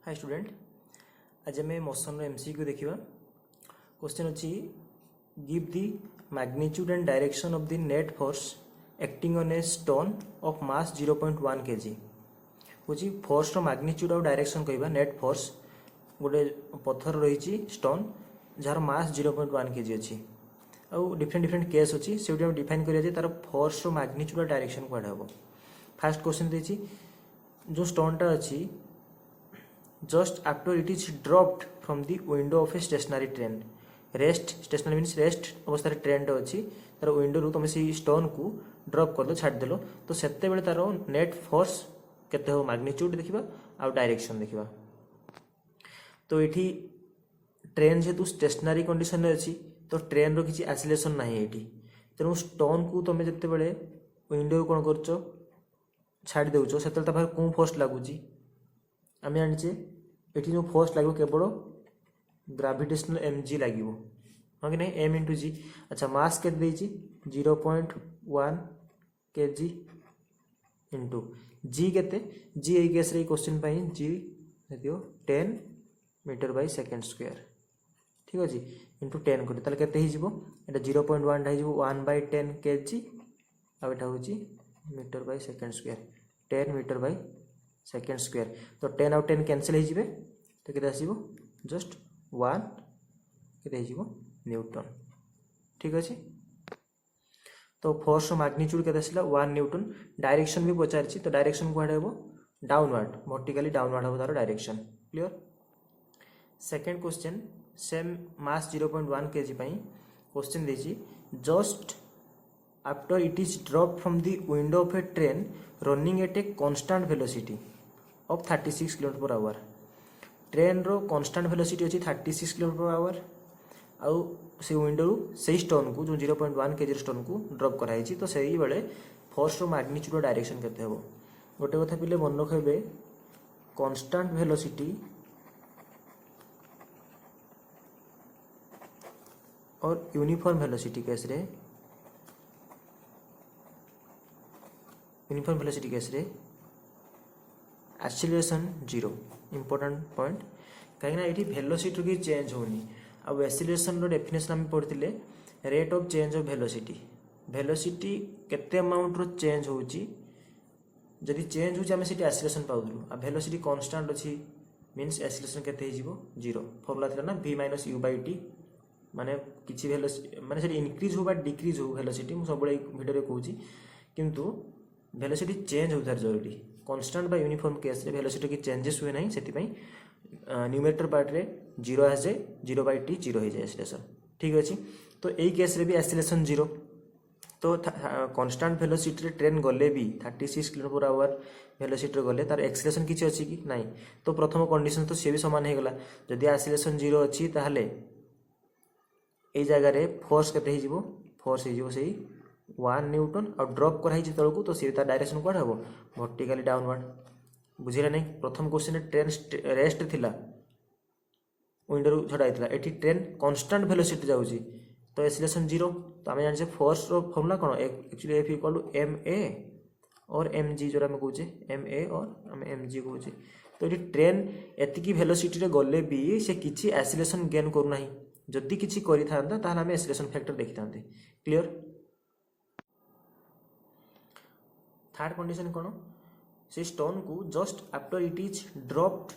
Hi student, आज आम motion MCQ देखा। क्वेश्चन अच्छी give the magnitude and direction of the net force acting on a stone of mass 0.1 kg। हूँ force magnitude और direction कहवा net force गोटे पत्थर रही स्टोन जार मास 0.1 kg अच्छी आउ डिफरेंट डिफरेंट केस अच्छी से डिफाइन करिए तार फोर्स मैग्नीट्यूड और डायरेक्शन कड़े हम। फास्ट क्वेश्चन देती जो स्टोनटा अच्छी just after it is dropped from the window of a stationary train। Rest stationary means rest अवस्था ट्रेन टे अच्छी तार विंडो रू तुम से स्टोन को ड्रॉप कर दो छाड़देल तो सेते बेले तार नेट फोर्स केते हो मैग्नीट्यूड देखा आ डायरेक्शन देखा। तो ये ट्रेन जेहेतु स्टेशनरी कंडीशन अच्छी तो ट्रेन रो किसी एसिलेशन ना ये तेणु स्टोन को तुम जिते बड़े विंडो कौन कर छाड़ी दौच से कौन फोर्स लगुच आम जाने ये जो फोर्स लगे केवल ग्राविटेशनल एम जी लगे हाँ कि नहीं एम इंटू जी। अच्छा मास के 0.1 kg इंटू जी के जी यही केस क्वेश्चन जी देखियो 10 मीटर बाय सेकेंड स्क्वायर ठीक अच्छे इंटू 10 कर के 0.1 हो 1/10 kg आटा हूँ metre by second square 10 metre by second square. तो 10 आउ 10 कैंसिल हो तो के आसो जस्ट 1 के न्यूटन ठीक अच्छे। तो फोर्स मैग्नीट्यूड के 1 न्यूटन। डायरेक्शन भी पचारि तो डायरेक्शन कड़े हम डाउनवर्ड वर्टिकली डाउनवर्ड हम तार direction clear. Second question same mass 0.1 kg question देछि just after it is dropped from the window of a train running at a constant velocity of 36 km/h। Train रो constant velocity अच्छी 36 km/h आउ से window से stone को जो 0.1 kg stone को drop कराई तो से बेले फोर्स रो मैग्नीट्यूड डायरेक्शन केते हो। गोटे कथा पिले मन रखे कांस्टेंट वेलोसिटी और यूनिफॉर्म वेलोसिटी केस रे यूनिफॉर्म वेलोसिटी केस रे एक्सीलरेशन 0 इंपोर्टेंट पॉइंट कहीं ये वेलोसिटी की चेंज होनी आ एक्सीलरेशन डेफिनेशन आम पढ़ते rate of change of velocity velocity केते अमाउंट रो चेंज होची जदि चेंज होची आम सीटी एक्सीलरेशन पाउलु आ वेलोसिटी कांस्टेंट अच्छी मीन्स एक्सीलरेशन केते हो 0 फॉर्मूला थिला ना v - u/t माने किछि वेलोसिटी माने से इंक्रीज हो बा डिक्रीज हो वेलोसिटी मु सब वीडियो कहूची किंतु वेलोसिटी चेंज होतार जरूरी कांस्टेंट बा यूनिफॉर्म केस रे वेलोसिटी की चेंजेस हुए नहीं से न्यूमरेटर पार्ट रे 0 आसे 0/t 0 हो जाए एक्सीलरेशन ठीक अच्छे। तो यही केस रे भी एक्सीलरेशन 0 तो कांस्टेंट वेलोसिटी रे ट्रेन गले भी 36 km/h वेलोसिटी गले तार एक्सीलरेशन किछि अछि कि नहीं। तो प्रथम कंडीशन तो सी भी समान हो गला जदि एक्सीलरेशन 0 अच्छी ताहले ए जगह रे फोर्स केते हो फोर्स हो से 1 न्यूटन और ड्रॉप कराई तल को तो सी तार डायरेक्शन कौन हम वर्टिकली डाउनवर्ड बुझे नहीं। प्रथम क्वेश्चन ट्रेन रेस्ट थिला विंडो छड़ाई ये ट्रेन कांस्टेंट वेलोसिटी जाऊँगी तो एक्सीलरेशन 0 तो आम जाने फोर्स रो फॉर्मूला कौन actually F equal to ma और mg जो आम कहे ma और आम mg कहे। तो ये ट्रेन एतिकी वेलोसिटी रे गले भी से किसी एक्सीलरेशन गेन करूना जदि किसी करिथांता ताहले आम एक्सीलरेशन फैक्टर देखि थांते क्लियर। थर्ड कंडीशन कौन से स्टोन को just after it is dropped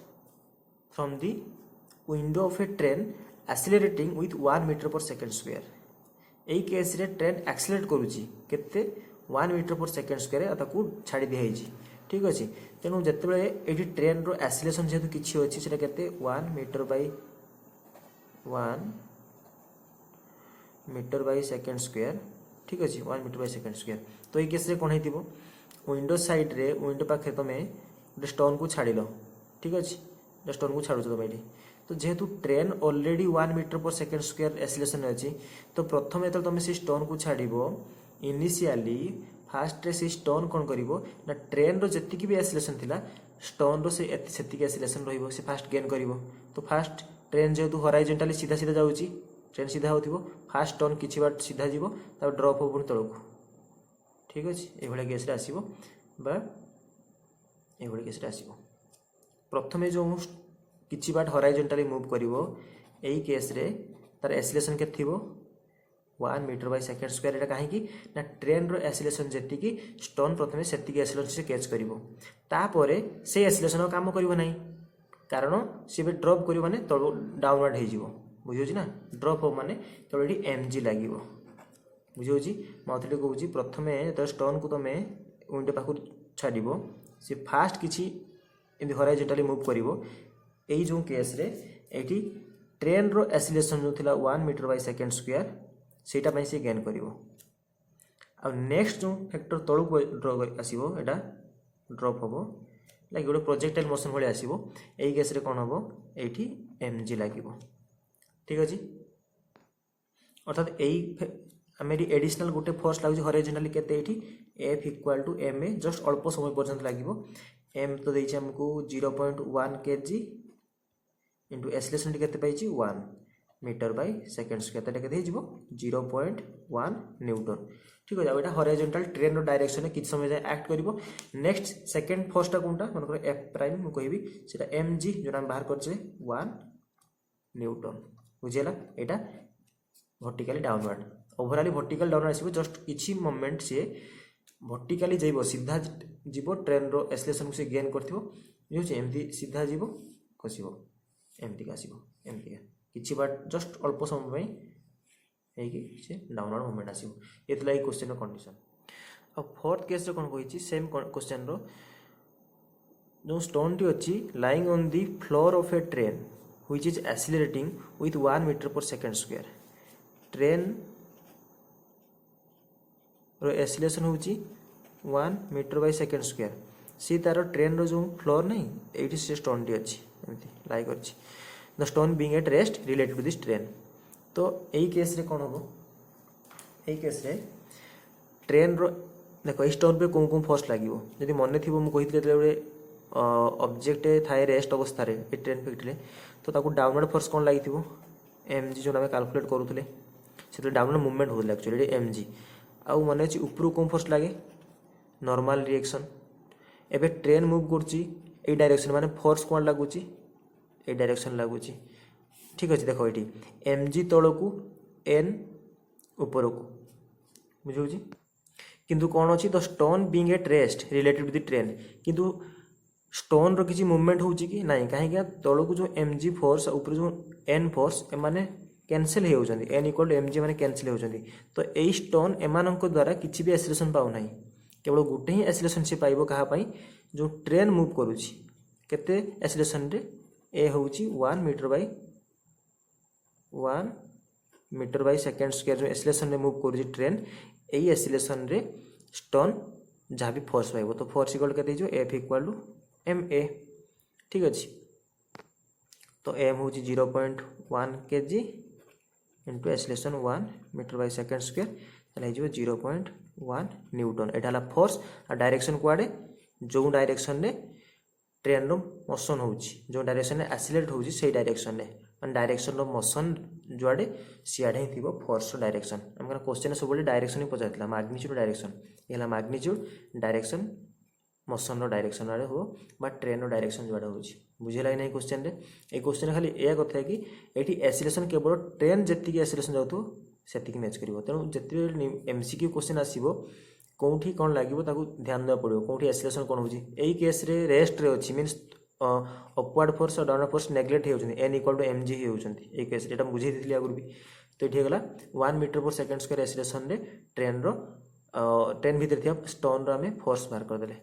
from the window of a train accelerating with 1 मीटर/s। यही केस रे ट्रेन एक्सीलरेट करुची केते 1 मीटर/s ताकू छाड़ी दिया ठीक अच्छे। तेणु जिते ये ट्रेन रो एक्सीलरेशन जेहेतु किसी अच्छी से 1 मीटर/s ठीक अच्छे 1 मीटर/s। तो ये केस रे कौन हो विंडो साइड रे विंडो पाखे तुम गोटे स्टोन को छाड़ ठीक अच्छे स्टोन को छाड़ू तुम ये तो जेहेतु ट्रेन ऑलरेडी 1 मीटर/s एक्सीलरेशन अच्छी तो प्रथम जो तुम से स्टोन को छाड़ इनिशियली फास्ट रे से स्टोन कौन कर ना ट्रेन रो जति भी एक्सीलरेशन थिला स्टोन रो से एक्सीलरेशन रहिबो से फास्ट गेन करिवो। तो फास्ट ट्रेन जेहेतु हॉराइजॉन्टली सीधा सीधा जाऊँगी ट्रेन सीधा होथिबो फास्ट स्टोन किछि बाट सीधा जीवो तब ड्रॉप हो पुणी तळकू ठीक अच्छे ये केस आसो बा ये केस आसो। प्रथमे जो किछि बाट हॉरिजॉन्टली मूव करिवो एई केस रे तार एक्सीलरेशन के थिबो 1 मीटर बाय सेकेंड स्क्वायर। एटा काहे कि ना ट्रेन रो एक्सीलरेशन जेति कि स्टोन प्रथमे सेति कि एक्सीलरेशन से कैच करिवो तापरे से एक्सीलरेशन काम करिवो नाही कारण से बे ड्रॉप करिवो माने तळ डाउनवर्ड हे जिवो बुझियोछि ना ड्रॉप माने तळ एठी एमजी लागिवो बुझियोछि माउथली कहूछि प्रथमे त स्टोन को तमे विंडो पाखु छाडिबो से फास्ट किछि एमि हॉरिजॉन्टली मूव करिवो एई जो केस रे एठी ट्रेन रो एक्सीलरेशन जो थिला 1 मीटर बाय सेकेंड स्क्वायर सेटा पई से गेन करिवो आ नेक्स्ट जो फैक्टर तळु को ड्रॉ आसीबो एटा ड्रॉप होबो लाइक गोटे प्रोजेक्टाइल मोशन भले आसीबो एई केस रे कोन होबो एठी एमजी लागिबो ठीक अछि अर्थात एई आमेरी एडिशनल गोटे फोर्स लागु हॉरिजॉन्टली केते एठी F equal to ma just अल्प समय पर्यंत लागिबो m तो देछि हमको 0.1 kg इनटू एक्सीलरेशन केते पाइछि 1 मीटर बाय सेकेंड स्क्वायर तटे केते हिजबो 0.1 न्यूटन ठीक हो एटा हॉरिजॉन्टल ट्रेन रो डायरेक्शन किछ समय जाय एक्ट करिवो नेक्स्ट सेकंड फोर्सटा कोनटा मन कर F प्राइम मु कहिबी सेटा mg जोना हम बाहर करछे 1 न्यूटन बुझियला एटा vertically downward overall vertical downward आसीबो जस्ट किछि मोमेंट से वर्टिकली जाइबो सीधा जीवो ट्रेन रो एक्सीलरेशन को से गेन करथिबो बुझियो एमती सीधा जीवो खसिबो एमती आसीबो एमती किछि बाट जस्ट अल्प समय में हे कि से डाउनवर्ड मोमेंट आसीबो एतला ई क्वेश्चन रो कंडीशन अब फोर्थ केस रो कोन कहिछि सेम क्वेश्चन रो जो स्टोन टी अछि lying on the floor of a train which is accelerating with 1 metre per second square train रो एक्सीलरेशन होची 1 मीटर बाय सेकेंड स्क्वायर सी तार ट्रेन रो जो फ्लोर नहीं एठी से स्टोन टी अछि एमती लाइक अछि the stone being at rest related to this train तो एई केस रे कोन होबो एई केस रे ट्रेन रो देखो स्टोन पे कोन कोन फोर्स लागिवो यदि मने थिबो मु कहितले रे ऑब्जेक्ट थाए रेस्ट अवस्था रे ए ट्रेन फेक्टले तो ताकू डाउनवर्ड फोर्स कोन लागिथिबो mg जो हम कैलकुलेट करूथले से डाउनवर्ड मूवमेंट होले एक्चुअली mg आउ मने अछि ऊपर कोन फोर्स लागे नॉर्मल रिएक्शन एबे ट्रेन मूव करछि ए डायरेक्शन माने फोर्स कोन लागुछि ए डायरेक्शन लागुछि ठीक अछि देखो एठी mg तळकू n ऊपर को बुझौछि किंतु कोन अछि the stone being at rest related to the train किंतु स्टोन रो किछि मूवमेंट होछि कि नाही काहे कि तळकू जो mg फोर्स ऊपर जो n फोर्स ए माने कैंसिल हे होजंदी n इक्वल टू mg माने कैंसिल हे होजंदी तो एई स्टोन एमानक द्वारा किछि भी एक्सीलरेशन पाउ नाही केवल गुटे ही एक्सीलरेशन से पाइबो कहा पई जो ट्रेन मूव करूछि केते एक्सीलरेशन रे ए होउछि 1 मीटर बाय सेकेंड स्क्वायर जो एक्सीलरेशन रे मूव करूछि ट्रेन एई एक्सीलरेशन रे स्टोन जहाँ भी फोर्स पाइबो तो फोर्स इक्वल केते जो F इक्वल टू ma ठीक अछि तो m होउछि 0.1 kg into acceleration 1 metre by second square तले जो 0.1 न्यूटन एटाला फोर्स आ डायरेक्शन कुआडे जो डायरेक्शन ने ट्रेन रो मोशन होउछि जो डायरेक्शन ने एक्सीलरेट होउछि से डायरेक्शन ने और डायरेक्शन रो मोशन जुआडे सियाडे ही थिबो फोर्स रो डायरेक्शन हमका क्वेश्चन सब बोले डायरेक्शन ही पचाइतला मैग्नीट्यूड डायरेक्शन एला मैग्नीट्यूड डायरेक्शन मोशन रो डायरेक्शन आरे हो बा ट्रेन रो डायरेक्शन जुआडे होउछि बुझे लाइ नै क्वेश्चन रे ए क्वेश्चन खाली ए कथा है कि एठी एक्सीलरेशन केवल ट्रेन जेति की एक्सीलरेशन जाउतो सेति की मैच करिवो तेनु जेति एमसीक्यू क्वेश्चन आसीबो कोठी कोन लागिवो ताकू ध्यान देबा पड़िवो कोठी एक्सीलरेशन कोन होउछि एई केस रे रेस्ट रे अछि मींस अपवर्ड फोर्स और डाउनवर्ड फोर्स नेग्लेक्ट हे होउछन्ती n इक्वल टू mg हे होउछन्ती एई केस रे एटा बुझे दितली आगुर भी तो एठी गेला 1 metre per second square acceleration रे ट्रेन रो ट्रेन भीतर थिया स्टोन रो हमें फोर्स बाहर कर देले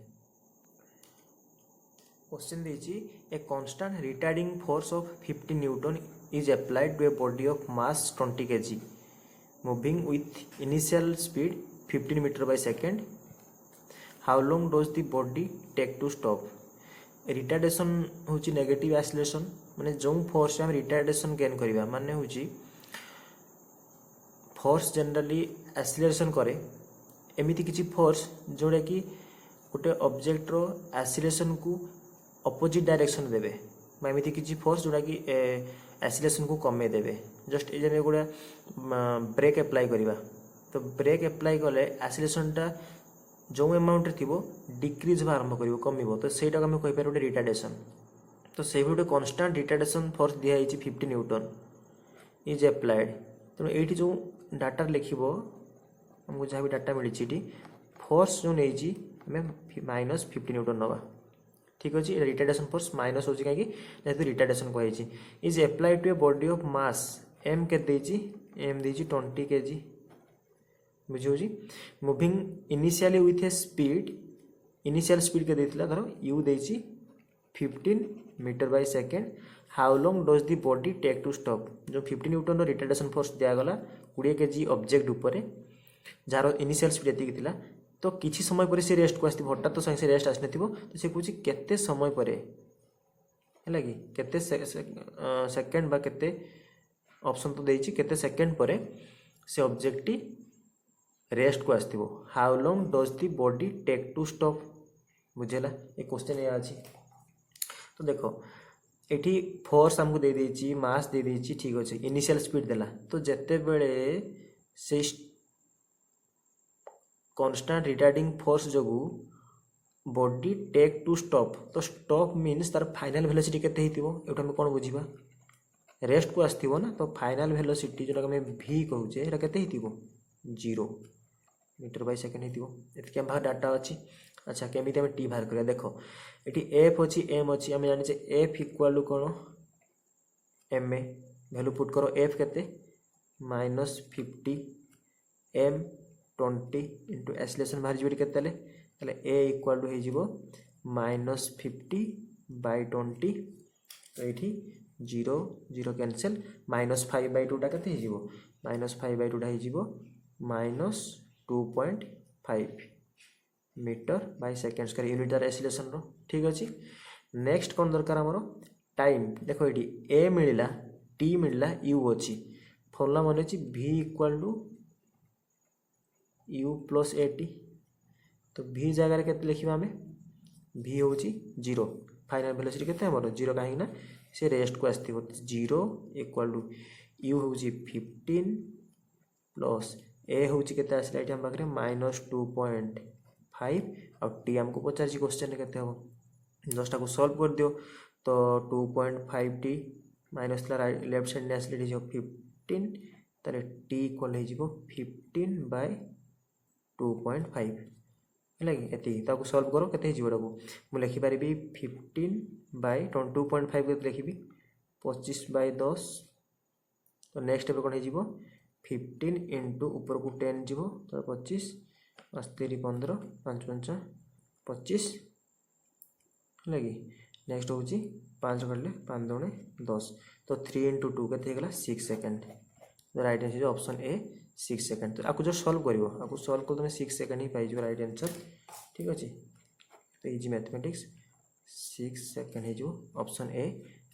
क्वेश्चन देछि a constant retarding force of 50 newton is applied to a body of mass 20 kg moving with initial speed 15 metre by second how long does the body take to stop retardation होची negative acceleration माने जो force हम retardation gain करबा माने होची force generally acceleration करे एमिति किछि फोर्स जोडे कि गोटे ऑब्जेक्ट रो एक्सीलरेशन को अपोजिट डायरेक्शन देबे बा एमिति किछि फोर्स जोडा कि एक्सीलरेशन को कमे देबे जस्ट ए जे गोटे ब्रेक अप्लाई करबा तो ब्रेक अप्लाई कले एक्सीलरेशन टा जो अमाउंट रे थिबो डिक्रीज आरंभ करिवो कमिवो तो सेटा हम कहि पारे रिटार्डेशन तो से भी गोटे कन्स्टाट रिटार्डेसन फोर्स दिखाई 50 न्यूटन इज एप्लाइड। तेणु ये जो डाटा लिखो आमको जहाँ भी डाटा मिली फोर्स जो नहीं -50 न्यूटन नवा ठीक अच्छे रिटार्डेसन फोर्स माइनस हो कहीं जेहतु रिटार्डेसन कही is applied to a body of mass M के एम दे 20 kg बुझे moving initially with a speed initial speed के देथिला धरो यू देछि 15 metre by second how long does the body take to stop जो 50 न्यूटन रिटार्डेसन फोर्स दिगला 20 kg object उपर जार इनिशियल स्पीड एति थिला तो किछि समय पर से रेस्ट को आसती हठात तो संगे रेस्ट आसन तो से कौन केते समय पर है कि केते सेकेंड बा केते ऑप्शन तो देछि केते सेकेंड पर से ऑब्जेक्ट रेस्ट को आसती how long does the body take to stop बुझेला ये क्वेश्चन या अछि। तो देखो एठी फोर्स हमको दे देछि मास दे देछि ठीक अछि इनिशियल स्पीड देला तो जेते बेले से कॉन्स्टेंट रिटार्डिंग फोर्स जोगु बॉडी टेक टू स्टॉप तो स्टॉप मीन्स तार फाइनल वेलोसिटी केते हितिबो एटा हम कोन बुझिबा रेस्ट को आस्थिबो ना तो फाइनल वेलोसिटी जोटा हम v कहूचे एटा केते हितिबो 0 मीटर बाय सेकेंड हितिबो एतके हम डाटा अछि। अच्छा केमिति हम t बाहर करिया देखो एठी f अछि m अछि हम जानि जे f इक्वल टू कोन ma वैल्यू पुट करो f केते -50 m 20 इंटू एसलेशन बाहर जीवन के ए इक्वल टू हो -50 बाय 20 तो ये 0 0 कैंसल -5 बाय 2 टा के -5 बाय 2 टा -2.5 मीटर बाय सेकेंड्स कर यूनिट तार एसलेशन रो ठीक अच्छे। नेक्स्ट कौन दरकार आमर टाइम देखो ये ए मिलला टी मिलला यू अच्छी फॉर्मूला मन अच्छी v equal to u plus A T तो v जगह के लिखा आम v हूँ 0 फाइनल वेलोसिटी के 0 कहीं से रेस्ट को आसो 0 इक्वल टू u हूँ 15 प्लस ए हूँ के आसला ये पाखे -2.5 और टी आमको पचार क्वेश्चन के 10टा को सॉल्व कर दियो तो 2.5 टी माइनस लेफ्ट साइड आसले 15 ताले टी इक्वल हो 15 बाय 2.5 है कि सॉल्व करो के मुझे लिखिपारि 15 बाय 2.5 के लिखी 25 बाय 10 तो नेक्स्ट कौन हो 15 इंटू ऊपर को 10 जीव तो 25 8 15 5 5 25 है कि नेक्स्ट हूँ 5 कटे 5 दूने 10 तो 3 इंटू 2 के 6 second right answer option A 6 second तो आपको जो सॉल्व करिवो आपको सॉल्व कर तुम 6 सेकेंड ही पाइज राइट आंसर ठीक अच्छे। तो इजी मैथमेटिक्स 6 सेकेंड हो ऑप्शन ए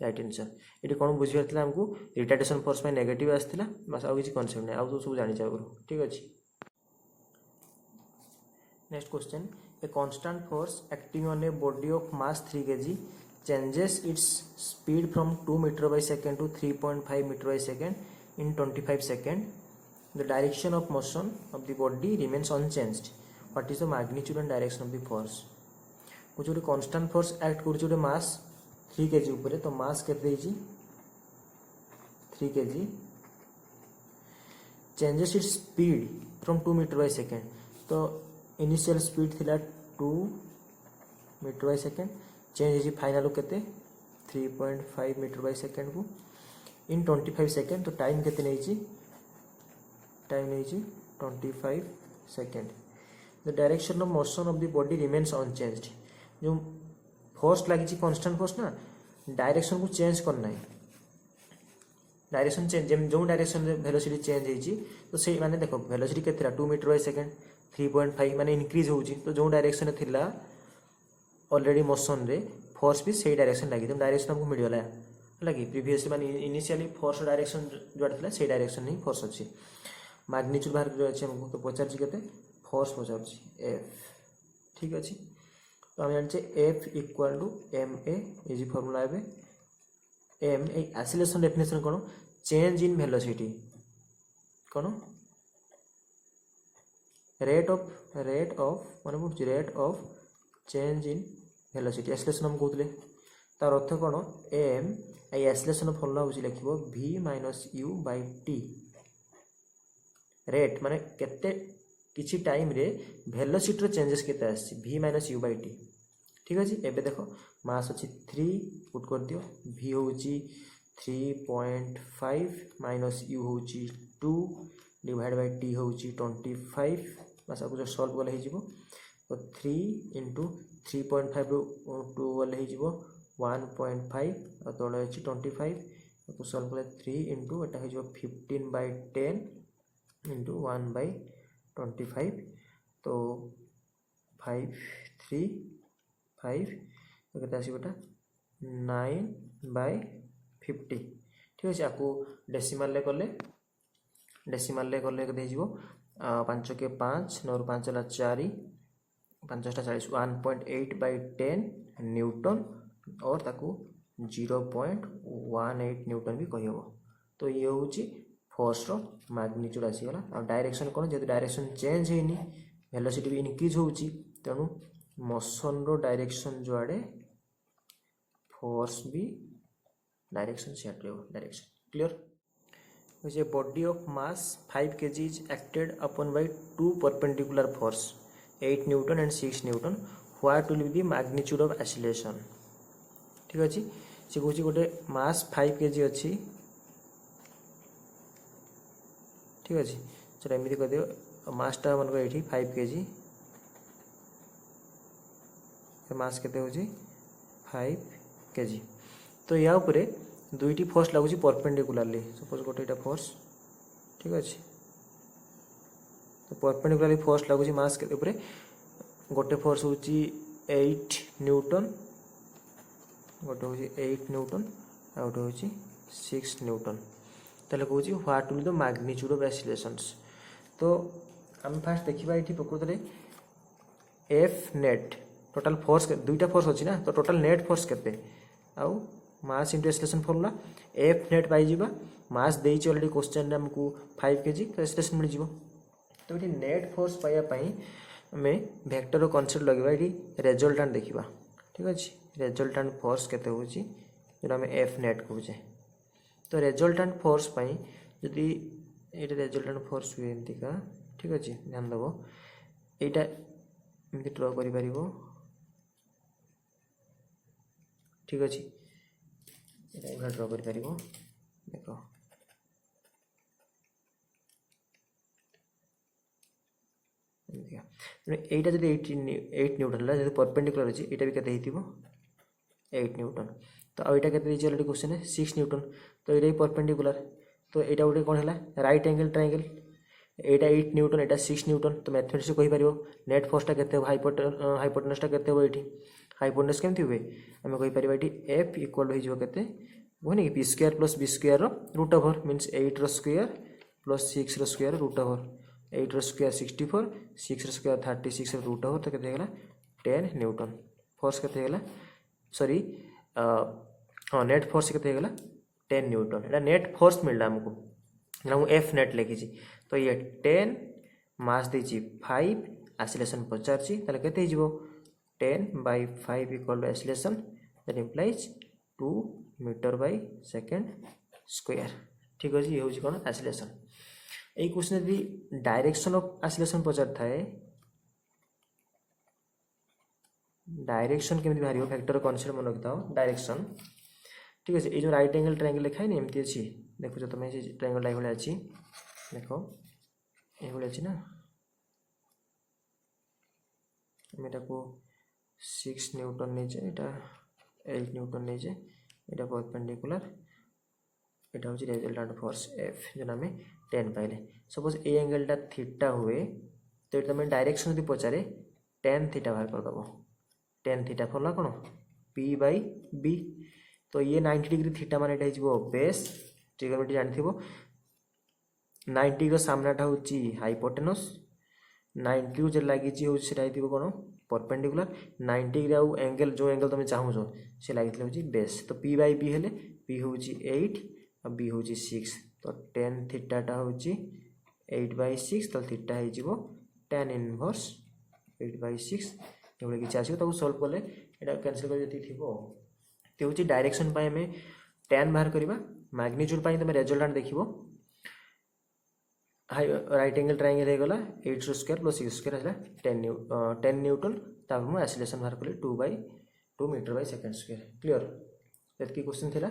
राइट आंसर। ये कौन बुझीपार आमको रिटार्डेशन फोर्स में नेगेटिव आसाला बस आउ किसी कनसेप्ट नहीं आउ सब जानी ठीक अच्छे। Next question a constant force acting on A body of mass 3 kg changes its speed from 2 meter by second to 3.5 meter by second in 25 seconds. The direction of motion of the body remains unchanged. What is the magnitude and direction of the force? कुछ गोटे constant force act कर mass 3 kg ऊपर तो mass केते 3 kg changes its speed from 2 meter by second तो initial speed थिला 2 meter by second change हो final केते 3.5 मीटर बाय सेकेंड को इन 25 सेकेंड तो टाइम केते नहीं टाइम नहीं 25 second. The direction of motion of the body remains unchanged जो फोर्स लगी कांस्टेंट फोर्स ना डायरेक्शन को चेंज करना है डायरेक्शन चेंज जो डायरेक्शन वेलोसिटी चेंज होती तो से माने देखो वेलोसिटी केते 2 मीटर बाय सेकेंड 3.5 माने इंक्रीज होची तो जो डायरेक्शन थिला ऑलरेडी मोशन रे फोर्स भी सही डायरेक्शन लगी तो डायरेक्शन हमको मिलगला है कि प्रीवियसली माने इनिशियली फोर्स डायरेक्शन जो था से डायरेक्शन ही फोर्स अच्छी मैग्नीट्यूड बाहर जो अच्छे हमको तो पचार के फोर्स पचार एफ ठीक अच्छे। तो आम जाने F equal to M A formula M A acceleration definition कौन चेंज इन वेलोसिटी कौन रेट ऑफ मन पड़े rate of change in velocity acceleration हम कहते तार अर्थ कौन एम एसलेशन फर्मुला हूँ लिख v minus U by T rate माने केते किछि टाइम रे वेलोसिटी रो चेंजेस केते आसी v minus U by T ठीक अछि। एबे देखो मास अछि 3 पुट कर दियो v होउची 3.5 माइनस यू होउची 2 डिवाइड बाय टी होउची 25 बस आपको जो सॉल्व वाला हे जीवो तो 3 into 3.5 रो 2 वाला हे जीवो 1.5 और तळे अछि 25 तो सॉल्व करे 3 into एटा हे जीवो 15/10 into 1/25 तो 5 3 5 तो केते आसी बेटा 9/50 ठीक अछि। आपको डेसिमल ले कले केते जीवो 5 के 5 9 5 ला 4 5 40 1.8/10 न्यूटन और ताकू 0.18 न्यूटन भी कहि हबो। तो ये होची फोर्स रो मैग्नीट्यूड आसी गला और डायरेक्शन कोन जेतु डायरेक्शन चेंज हेनी वेलोसिटी भी इंक्रीज होची तेनु मोशन रो डायरेक्शन जो आडे फोर्स भी डायरेक्शन सेट रहबो direction clear. A body of mass 5 kg is acted upon by two perpendicular force 8 Newton and 6 Newton. What will be the magnitude of acceleration? ठीक अछि से कहूँ गोटे मास 5 kg अच्छी ठीक अच्छे चलो एमती कर दियो मासटा मन ये 5 kg मास केते होची 5 kg तो या उपरे दुईटी फोर्स लगुच परपेंडिकुलारली सपोज गोटे फोर्स ठीक अच्छे तो परपेंडिकुलारली फोर्स लगुच मास के ऊपर गोटे फोर्स हूँ 8 न्यूटन गोटे हूँ 8 न्यूटन आ गोटे हूँ 6 न्यूटन ताले कहूँ what will the magnitude of accelerations. तो आम फास्ट देखा ये प्रकृत में एफ नेट टोटाल फोर्स दुईटा फोर्स अच्छी ना तो टोटाल नेट फोर्स केते आउ mass into acceleration formula F net पाई जिबा मास देइछि ऑलरेडी क्वेश्चन रे हमकु 5 kg तो एक्सीलरेशन मिल जिवो। तो ये नेट फोर्स पाया पई हमें वेक्टर रो कांसेप्ट लगेबा ये रिजल्टेंट देखिबा ठीक अछि। रिजल्टेंट फोर्स केते होछि जो हमें एफ नेट कहूचे तो रिजल्टेंट फोर्स पई यदि एटा रिजल्टेंट फोर्स हुए एंती का ठीक अछि ध्यान देबो एटा एमती ड्रा करि परिबो ठीक अछि एटा ड्रा कर पारिबो देखो एटा जदि 8 न्यूटन ला जदि परपेंडिकुलर अछि एटा भी केते हेतिबो 8 न्यूटन तो आ एटा केते दिछि ऑलरेडी क्वेश्चन है 6 न्यूटन तो एटा परपेंडिकुलर तो एटा उडे कोन हला राइट एंगल ट्रायंगल एटा 8 न्यूटन एटा 6 न्यूटन तो मैथमेटिक्स कहि परिबो नेट फोर्स टा केते हाइपोटेनस टा केते हो एठी हाइपोटेनस केमति हुए हमें कहि परिबा एठी F इक्वल हो जिवो केते होनी B square plus B square root over means 8 रो स्क्वायर प्लस 6 रो स्क्वायर रूट ओवर 8 रो स्क्वायर 64 6 रो स्क्वायर 36 रूट ओवर तो केते हेला 10 न्यूटन फोर्स केते हेला सॉरी हां नेट फोर्स केते हेला 10 न्यूटन एटा नेट फोर्स मिलला हमको ना मु एफ नेट लिखी छी तो ये 10 मास देछि 5 एक्सीलरेशन पचारछि ताले केते हिजबो 10/5 equal to acceleration that implies 2 metre by second square ठीक अछि। ये होछि कोन एक्सीलरेशन ए क्वेश्चन भी डायरेक्शन ऑफ एक्सीलरेशन पचार थाए डायरेक्शन केमि बाहरियो फैक्टर कांसेप्ट मन रखताओ डायरेक्शन ठीक अछि। ए जो राइट एंगल ट्रायंगल लिखाय ने एमती अछि देखो जो तमे ट्रायंगल लाइ भले अछि देखो ए भले अछि ना मेटा को 6 न्यूटन नै जे एटा 8 न्यूटन नै जे एटा परपेंडिकुलर एटा होची रिजल्टेंट फोर्स F जो हमें 10 पाइले सपोज ए एंगल टा थीटा हुए तो एटा में डायरेक्शन यदि पचारे tan थीटा बाहर कर दबो tan थीटा फॉर्मूला कोन P/B तो ये 90 डिग्री थीटा माने एटा हिजबो बेस ट्रिग्नोमेट्री जानथिबो 90 रो सामनाटा होची हाइपोटेनस 90 को जे लागि छि हो सेटा हिथिबो कोन परपेंडिकुलर 90 डिग्री आउ एंगल जो एंगल तुम चाहू छो से लागितले होची बेस तो P/B हेले P होची 8 और B होची 6 तो tan थीटा टा होची 8/6 तो थीटा हे जिवो tan इनवर्स 8/6 एबले कि आसीबो ताको सॉल्व करले एटा कैंसिल कर जति थिबो तो हूँ डायरेक्शन आम tan बाहर करवा मैग्नीट्यूड तुम रेजल्टाट देख राइट एंगल ट्रायंगल हो गला 8 स्क्वायर प्लस 6 स्क्वायर है 10 न्यूटन तापर मुझे एसिलेशन बाहर कली 2/2 metre by second square clear ये क्वेश्चन थिला।